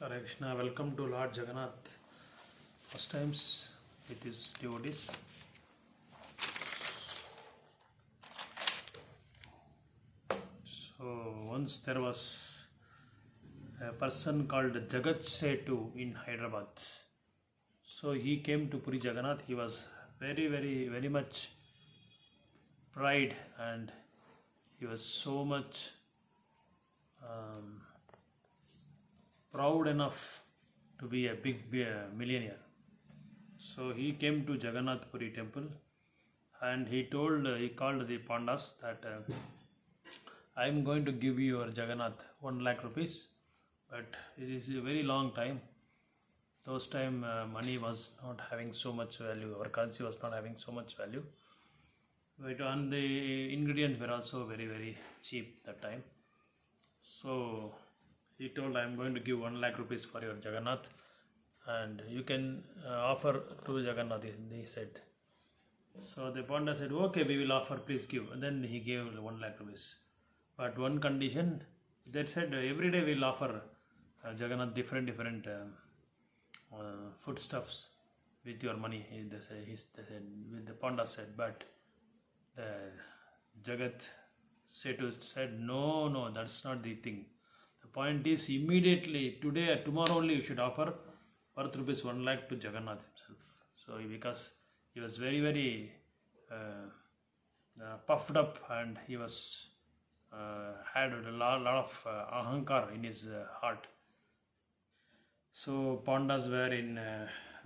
Hare Krishna, welcome to Lord Jagannath. First times with his devotees. So once there was a person called Jagat Setu in Hyderabad. So he came to Puri Jagannath. He was very much pride, and he was so much proud enough to be a big millionaire. So he came to Jagannath Puri temple, and he called the Pandas that I am going to give you your Jagannath 1 lakh rupees, but it is a very long time. Those time money was not having so much value, our currency was not having so much value, and the ingredients were also very cheap that time. So he told, I am going to give 1 lakh rupees for your Jagannath, and you can offer to Jagannath, he said. So the Pandit said, okay, we will offer, please give. And then he gave 1 lakh rupees. But one condition, they said, every day we will offer Jagannath different foodstuffs with your money. They said, the Pandit said, but the Jagat Setu said, no, that's not the thing. The point is, immediately, today or tomorrow only, you should offer worth rupees 1 lakh to Jagannath himself. So, because he was very puffed up, and he was had a lot of ahankar in his heart. So Pandas were in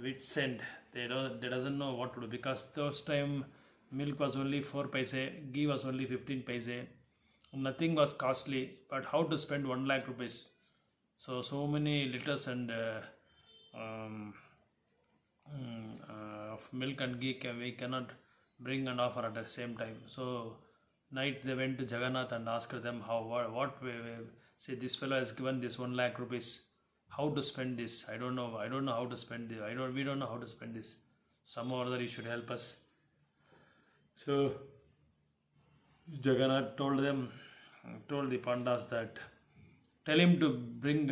wit's end. They doesn't know what to do, because those time milk was only 4 paise, ghee was only 15 paise. Nothing was costly, but how to spend 1 lakh rupees? So many liters and of milk and ghee we cannot bring and offer at the same time. So night they went to Jagannath and asked them what way. Say, this fellow has given this 1 lakh rupees. How to spend this? I don't know how to spend this. We don't know how to spend this. Somehow or other you should help us. So Jagannath told the Pandas that tell him to bring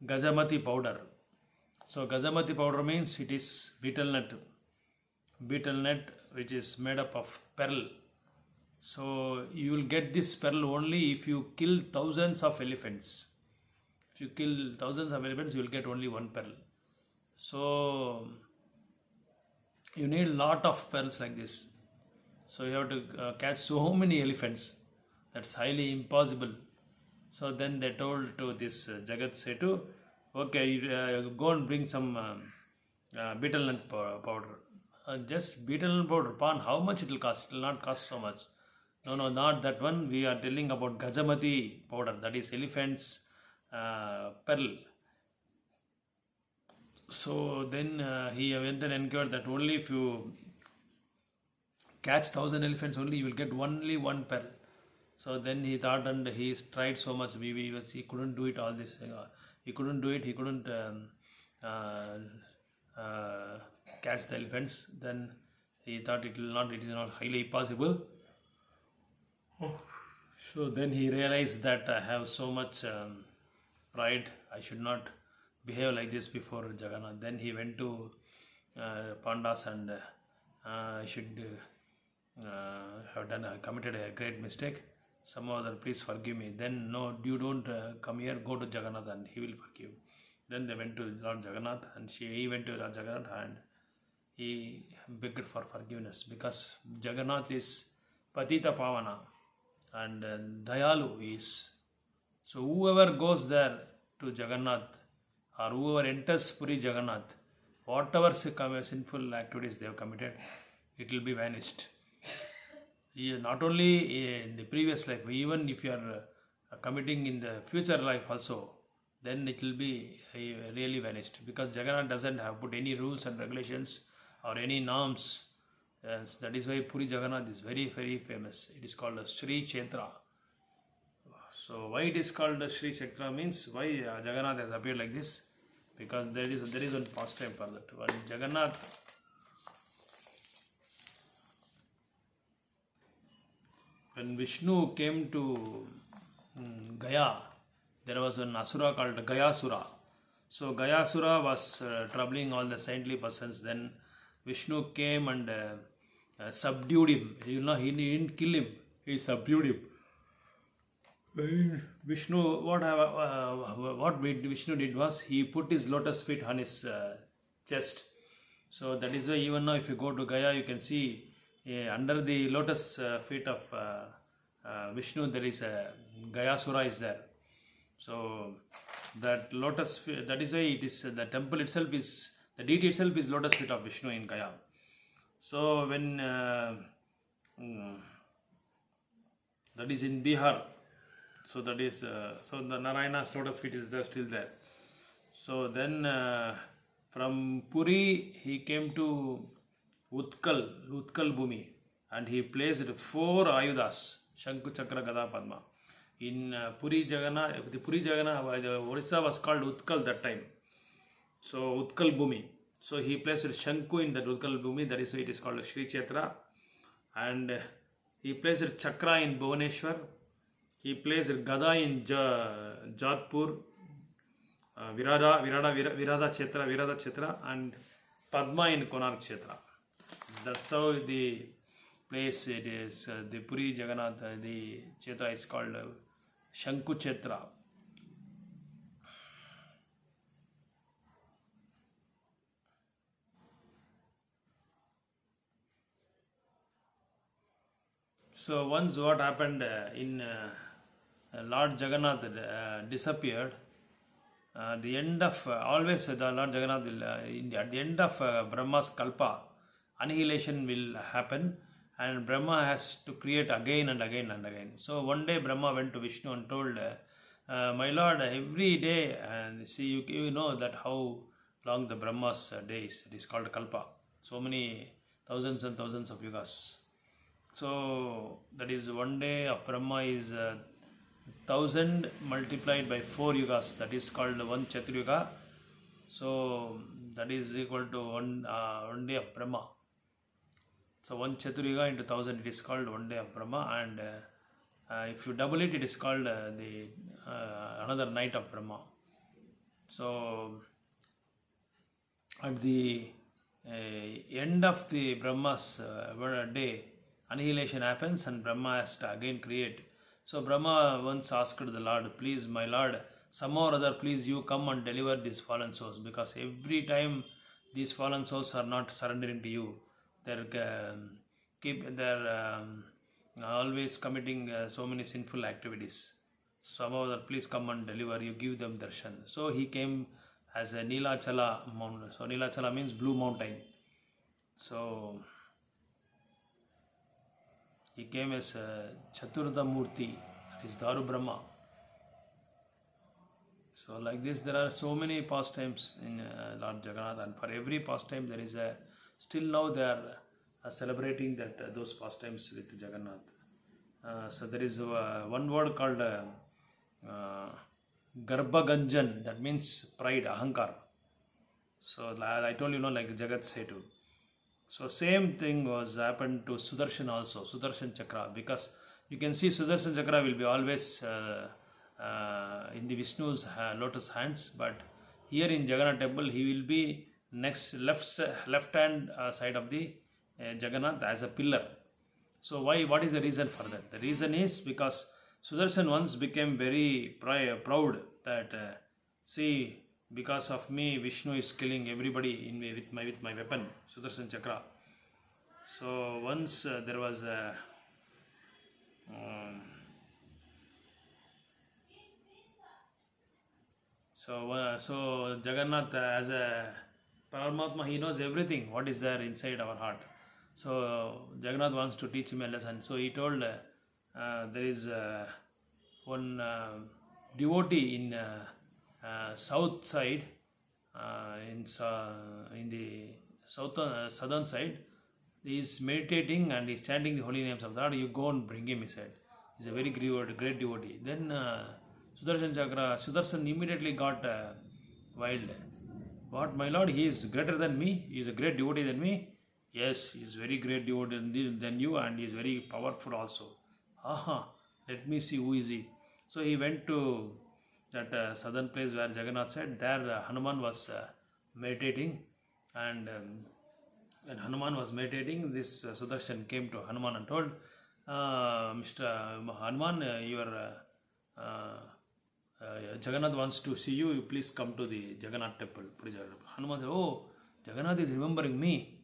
Gajamati powder. So Gajamati powder means it is betel nut which is made up of pearl. So you will get this pearl only if you kill thousands of elephants. If you kill thousands of elephants, you will get only one pearl. So you need a lot of pearls like this. So you have to catch so many elephants. That's highly impossible. So then they told to this Jagat Setu, okay, go and bring some betel nut powder. Just betel nut powder, pan, how much it will cost? It will not cost so much. No, not that one. We are telling about Gajamati powder, that is elephant's pearl. So then he went and inquired that only if you catch 1,000 elephants only, you will get only one pearl. So then he thought, and he tried so much. He couldn't do it all this. He couldn't do it. He couldn't catch the elephants. Then he thought it is not highly possible. So then he realized that I have so much pride. I should not behave like this before Jagannath. Then he went to Pandas and I should have committed a great mistake. Somehow or other, please forgive me. Then no, you don't come here, go to Jagannath and he will forgive. Then they went to Lord Jagannath, and he went to Lord Jagannath and he begged for forgiveness, because Jagannath is Patita Pavana and Dayalu is. So whoever goes there to Jagannath, or whoever enters Puri Jagannath, whatever sinful activities they have committed, it will be vanished. Not only in the previous life, even if you are committing in the future life also, then it will be really vanished, because Jagannath doesn't have put any rules and regulations or any norms. That is why Puri Jagannath is very famous. It is called Sri Kshetra. So why it is called Sri Kshetra means why Jagannath has appeared like this, because there is one pastime for that. When Jagannath when Vishnu came to Gaya, there was an asura called Gayasura. So Gayasura was troubling all the saintly persons. Then Vishnu came and subdued him. He didn't kill him. He subdued him. When Vishnu, what Vishnu did was he put his lotus feet on his chest. So that is why even now if you go to Gaya, you can see under the lotus feet of Vishnu there is a Gayasura is there. So that lotus, that is why it is the temple itself is, the deity itself is lotus feet of Vishnu in Gaya. So when that is in Bihar, so that is so the Narayana's lotus feet is there, still there. So then from Puri he came to Utkal Bhumi, and he placed 4 Ayudas, Shanku, Chakra, Gada, Padma. In Puri Jagannath, the Orissa was called Utkal that time. So Utkal Bhumi. So he placed Shanku in that Utkal Bhumi, that is why it is called Shri Kshetra. And he placed Chakra in Bhuvaneshwar. He placed Gada in Jodhpur, Virada Kshetra, and Padma in Konark Kshetra. That's how the place it is. The Puri Jagannath, the Kshetra is called Shanku Kshetra. So once what happened in Lord Jagannath disappeared. The end of always the Lord Jagannath will, at the end of Brahma's Kalpa, annihilation will happen, and Brahma has to create again and again and again. So one day Brahma went to Vishnu and told, my Lord, every day, and see you know that how long the Brahma's day is. It is called Kalpa. So many thousands and thousands of yugas. So that is one day of Brahma is 1000 multiplied by 4 yugas, that is called 1 Chaturyuga. So that is equal to one day of Brahma. So 1 Chaturyuga into 1000, it is called 1 day of Brahma, and if you double it, it is called another night of Brahma. So at the end of the Brahma's day, annihilation happens and Brahma has to again create. So Brahma once asked the Lord, please my Lord, somehow or other please you come and deliver these fallen souls, because every time these fallen souls are not surrendering to you, they're always committing so many sinful activities. Somehow or other please come and deliver, you give them darshan. So he came as a Neelachala mountain. So Neelachala means blue mountain. So he came as Chaturda Murti, that is Daru Brahma. So like this, there are so many pastimes in Lord Jagannath, and for every pastime there is still now they are celebrating those pastimes with Jagannath. So there is one word called Garbhaganjan, that means pride, ahankar. So I told you, like Jagat Setu. So same thing was happened to Sudarshan also, Sudarshan Chakra, because you can see Sudarshan Chakra will be always in the Vishnu's lotus hands, but here in Jagannath temple he will be next left hand side of the Jagannath as a pillar. So what is the reason for that? The reason is because Sudarshan once became very proud that see, because of me Vishnu is killing everybody in me with my weapon, Sudarshan Chakra. So once there was a so Jagannath as a Paramatma, he knows everything what is there inside our heart. So Jagannath wants to teach him a lesson. So he told there is one devotee in south side, in the southern side, he is meditating and he is chanting the holy names of the Lord. You go and bring him, he said. He is a very great devotee. Then Sudarshan immediately got wild. What, my Lord, he is greater than me? He is a great devotee than me? Yes, he is very great devotee than you, and he is very powerful also. Let me see who is he. So he went to that southern place where Jagannath said, there Hanuman was meditating, and when Hanuman was meditating, this Sudarshan came to Hanuman and told, Mr. Hanuman, your Jagannath wants to see you. You please come to the Jagannath temple. Hanuman said, oh, Jagannath is remembering me.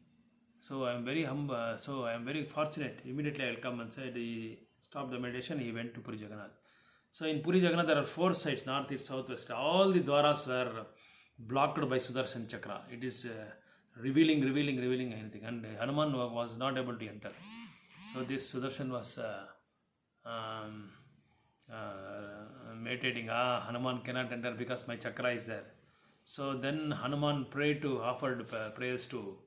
So I am very humble. So I am very fortunate. Immediately I will come, and said he stopped the meditation. He went to Puri Jagannath. So in Puri Jagannath there are 4 sides: north, east, south, west. All the dwaras were blocked by Sudarshan Chakra. It is revealing anything, and Hanuman was not able to enter. So this Sudarshan was meditating. Hanuman cannot enter because my chakra is there. So then Hanuman offered prayers to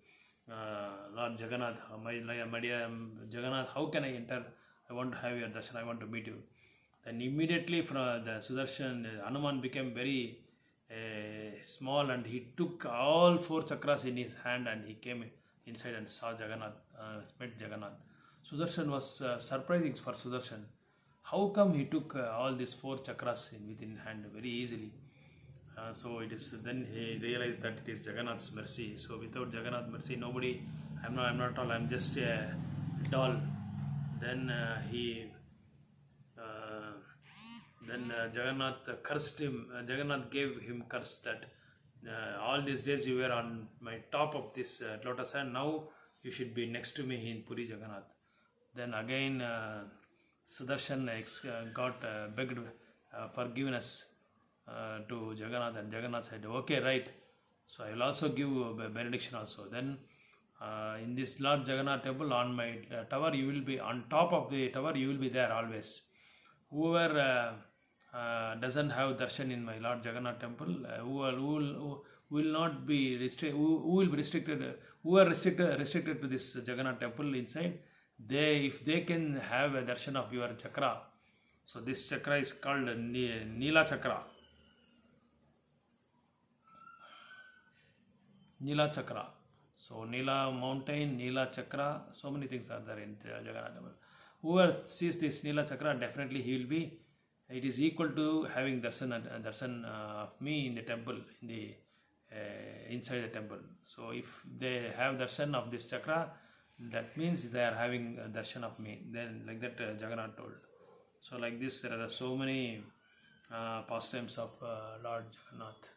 Lord Jagannath. My dear Jagannath, how can I enter? I want to have your darshan. I want to meet you. Then immediately from the Sudarshan, Hanuman became very small, and he took all 4 chakras in his hand, and he came inside and saw Jagannath, met Jagannath. Sudarshan was surprising for Sudarshan. How come he took all these 4 chakras within hand very easily? So it is. Then he realized that it is Jagannath's mercy. So without Jagannath's mercy, nobody. I'm not all. I'm just a doll. Then Jagannath cursed him. Jagannath gave him curse that all these days you were on my top of this lotus, and now you should be next to me in Puri Jagannath. Then again Sudarshan got begged forgiveness to Jagannath, and Jagannath said, okay, right, so I will also give a benediction also. Then in this Lord Jagannath temple, on my tower, you will be on top of the tower, you will be there always. Whoever doesn't have darshan in my Lord Jagannath temple, who will not be restricted, who will be restricted, who are restricted to this Jagannath temple inside, if they can have a darshan of your chakra. So this chakra is called Neela Chakra. Neela Chakra. So Neela mountain, Neela Chakra, so many things are there in Jagannath temple. Whoever sees this Neela Chakra, definitely he will be, it is equal to having darshan of me in the temple, in the inside the temple. So if they have darshan of this chakra, that means they are having darshan of me. Then like that Jagannath told. So like this, there are so many pastimes of Lord Jagannath.